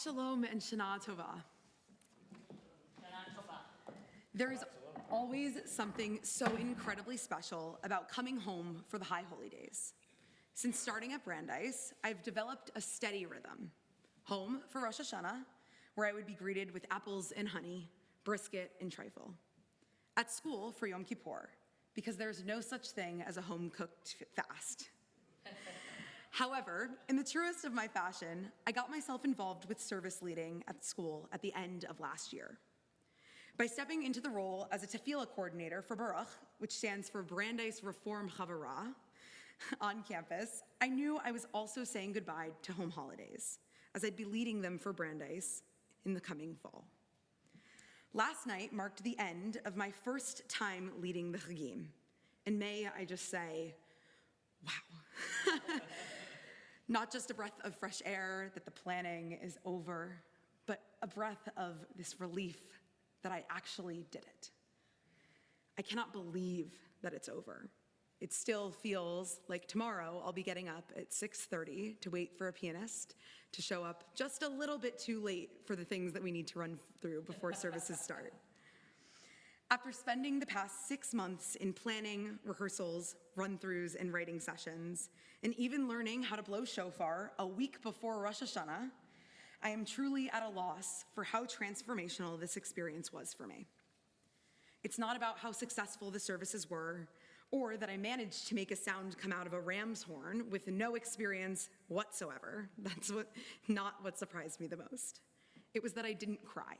Shalom and Shana Tova. There's always something so incredibly special about coming home for the High Holy Days. Since starting at Brandeis, I've developed a steady rhythm. Home for Rosh Hashanah, where I would be greeted with apples and honey, brisket and trifle. At school for Yom Kippur, because there's no such thing as a home-cooked fast. However, in the truest of my fashion, I got myself involved with service leading at school at the end of last year. By stepping into the role as a tefillah coordinator for Baruch, which stands for Brandeis Reform Chavurah, on campus, I knew I was also saying goodbye to home holidays, as I'd be leading them for Brandeis in the coming fall. Last night marked the end of my first time leading the Chagim, and may I just say, wow. Not just a breath of fresh air that the planning is over, but a breath of this relief that I actually did it. I cannot believe that it's over. It still feels like tomorrow I'll be getting up at 6:30 to wait for a pianist to show up just a little bit too late for the things that we need to run through before services start. After spending the past 6 months in planning, rehearsals, run-throughs, and writing sessions, and even learning how to blow shofar a week before Rosh Hashanah, I am truly at a loss for how transformational this experience was for me. It's not about how successful the services were, or that I managed to make a sound come out of a ram's horn with no experience whatsoever. That's not what surprised me the most. It was that I didn't cry.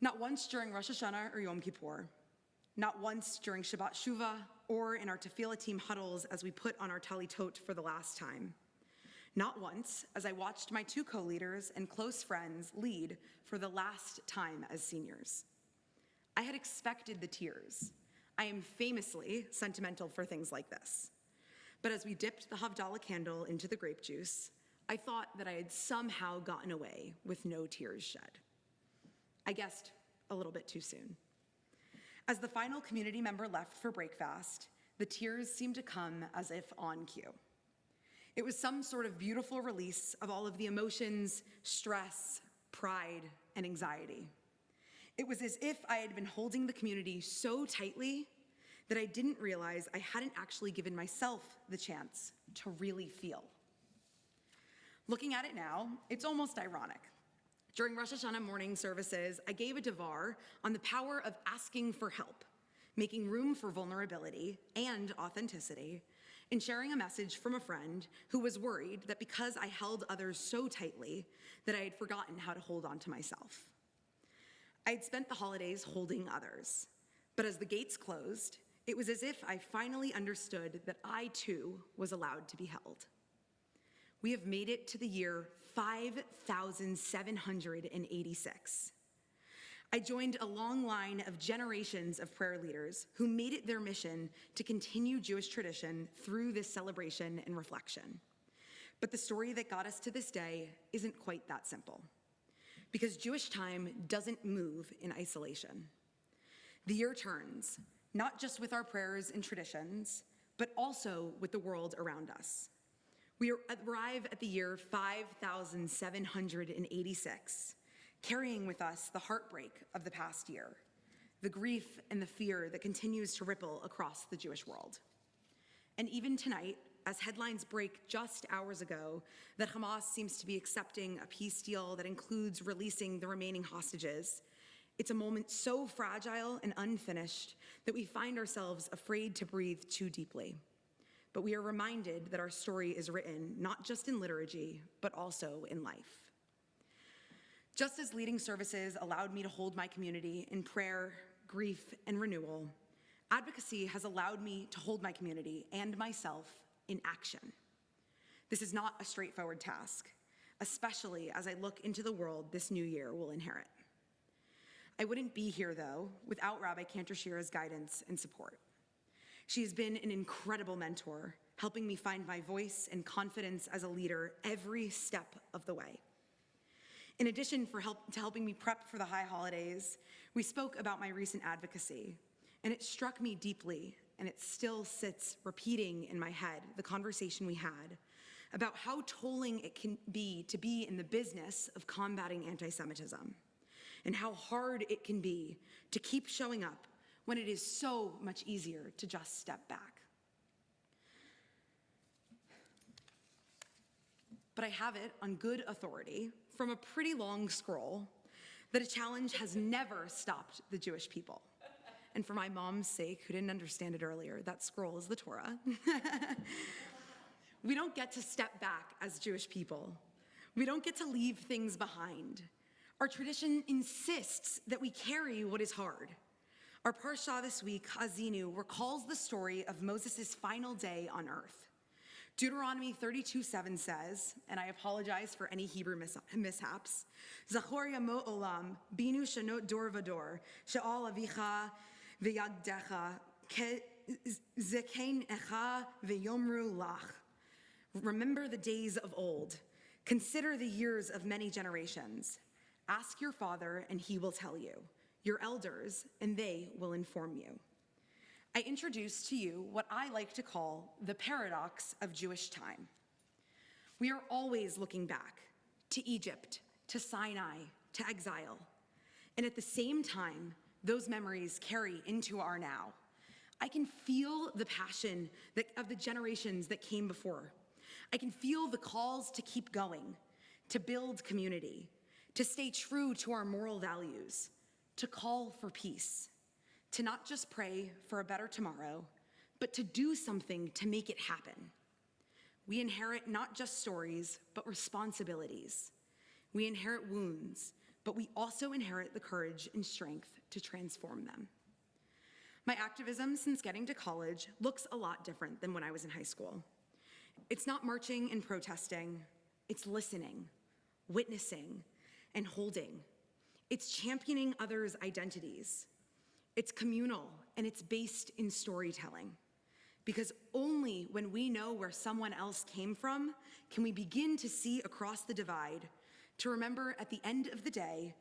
Not once during Rosh Hashanah or Yom Kippur, not once during Shabbat Shuvah or in our tefillah team huddles as we put on our talitot for the last time. Not once as I watched my two co-leaders and close friends lead for the last time as seniors. I had expected the tears. I am famously sentimental for things like this. But as we dipped the Havdalah candle into the grape juice, I thought that I had somehow gotten away with no tears shed. I guessed a little bit too soon. As the final community member left for breakfast, the tears seemed to come as if on cue. It was some sort of beautiful release of all of the emotions, stress, pride, and anxiety. It was as if I had been holding the community so tightly that I didn't realize I hadn't actually given myself the chance to really feel. Looking at it now, it's almost ironic. During Rosh Hashanah morning services, I gave a devar on the power of asking for help, making room for vulnerability and authenticity, and sharing a message from a friend who was worried that because I held others so tightly that I had forgotten how to hold on to myself. I had spent the holidays holding others, but as the gates closed, it was as if I finally understood that I too was allowed to be held. We have made it to the year 5,786. I joined a long line of generations of prayer leaders who made it their mission to continue Jewish tradition through this celebration and reflection. But the story that got us to this day isn't quite that simple, because Jewish time doesn't move in isolation. The year turns, not just with our prayers and traditions, but also with the world around us. We arrive at the year 5,786, carrying with us the heartbreak of the past year, the grief and the fear that continues to ripple across the Jewish world. And even tonight, as headlines break just hours ago that Hamas seems to be accepting a peace deal that includes releasing the remaining hostages, it's a moment so fragile and unfinished that we find ourselves afraid to breathe too deeply. But we are reminded that our story is written not just in liturgy, but also in life. Just as leading services allowed me to hold my community in prayer, grief, and renewal, advocacy has allowed me to hold my community and myself in action. This is not a straightforward task, especially as I look into the world this new year will inherit. I wouldn't be here, though, without Rabbi Cantor Shira's guidance and support. She has been an incredible mentor, helping me find my voice and confidence as a leader every step of the way. In addition to helping me prep for the high holidays, we spoke about my recent advocacy, and it struck me deeply, and it still sits repeating in my head, the conversation we had about how tolling it can be to be in the business of combating anti-Semitism, and how hard it can be to keep showing up when it is so much easier to just step back. But I have it on good authority from a pretty long scroll that a challenge has never stopped the Jewish people. And for my mom's sake, who didn't understand it earlier, that scroll is the Torah. We don't get to step back as Jewish people. We don't get to leave things behind. Our tradition insists that we carry what is hard. Our parsha this week, Azinu, recalls the story of Moses' final day on earth. Deuteronomy 32:7 says, and I apologize for any Hebrew mishaps, Zachor yamo olam, binu shanot dor vador, she'al avicha v'yagdecha, zekein echa v'yomru lach. Remember the days of old. Consider the years of many generations. Ask your father, and he will tell you. Your elders, and they will inform you. I introduce to you what I like to call the paradox of Jewish time. We are always looking back to Egypt, to Sinai, to exile. And at the same time, those memories carry into our now. I can feel the passion of the generations that came before. I can feel the calls to keep going, to build community, to stay true to our moral values, to call for peace, to not just pray for a better tomorrow, but to do something to make it happen. We inherit not just stories, but responsibilities. We inherit wounds, but we also inherit the courage and strength to transform them. My activism since getting to college looks a lot different than when I was in high school. It's not marching and protesting, it's listening, witnessing, and holding. It's championing others' identities. It's communal, and it's based in storytelling. Because only when we know where someone else came from can we begin to see across the divide, to remember at the end of the day,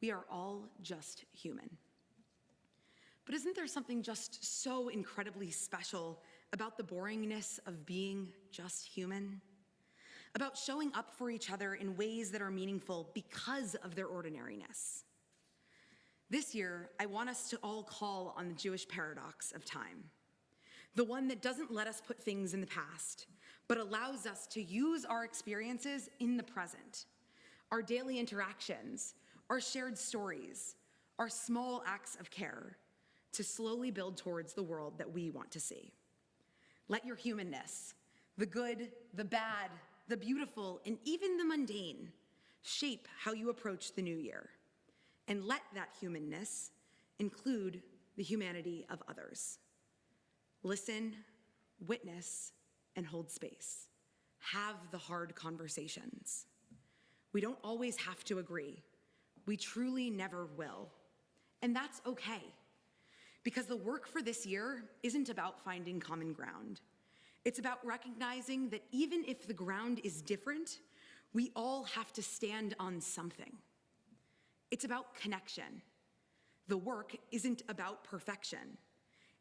we are all just human. But isn't there something just so incredibly special about the boringness of being just human? About showing up for each other in ways that are meaningful because of their ordinariness. This year, I want us to all call on the Jewish paradox of time. The one that doesn't let us put things in the past, but allows us to use our experiences in the present. Our daily interactions, our shared stories, our small acts of care, to slowly build towards the world that we want to see. Let your humanness, the good, the bad, the beautiful, and even the mundane, shape how you approach the new year. And let that humanness include the humanity of others. Listen, witness, and hold space. Have the hard conversations. We don't always have to agree. We truly never will. And that's okay. Because the work for this year isn't about finding common ground. It's about recognizing that even if the ground is different, we all have to stand on something. It's about connection. The work isn't about perfection.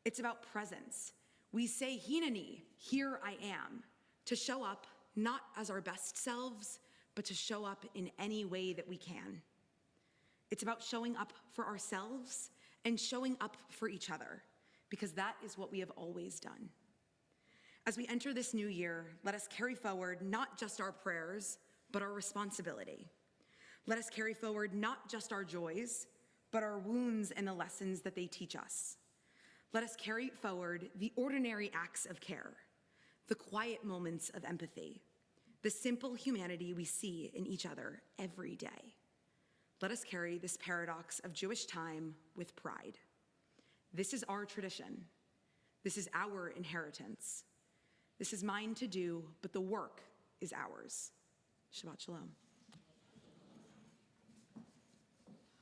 It's about presence. We say, Hineni, here I am, to show up not as our best selves, but to show up in any way that we can. It's about showing up for ourselves and showing up for each other, because that is what we have always done. As we enter this new year, let us carry forward not just our prayers, but our responsibility. Let us carry forward not just our joys, but our wounds and the lessons that they teach us. Let us carry forward the ordinary acts of care, the quiet moments of empathy, the simple humanity we see in each other every day. Let us carry this paradox of Jewish time with pride. This is our tradition. This is our inheritance. This is mine to do, but the work is ours. Shabbat Shalom.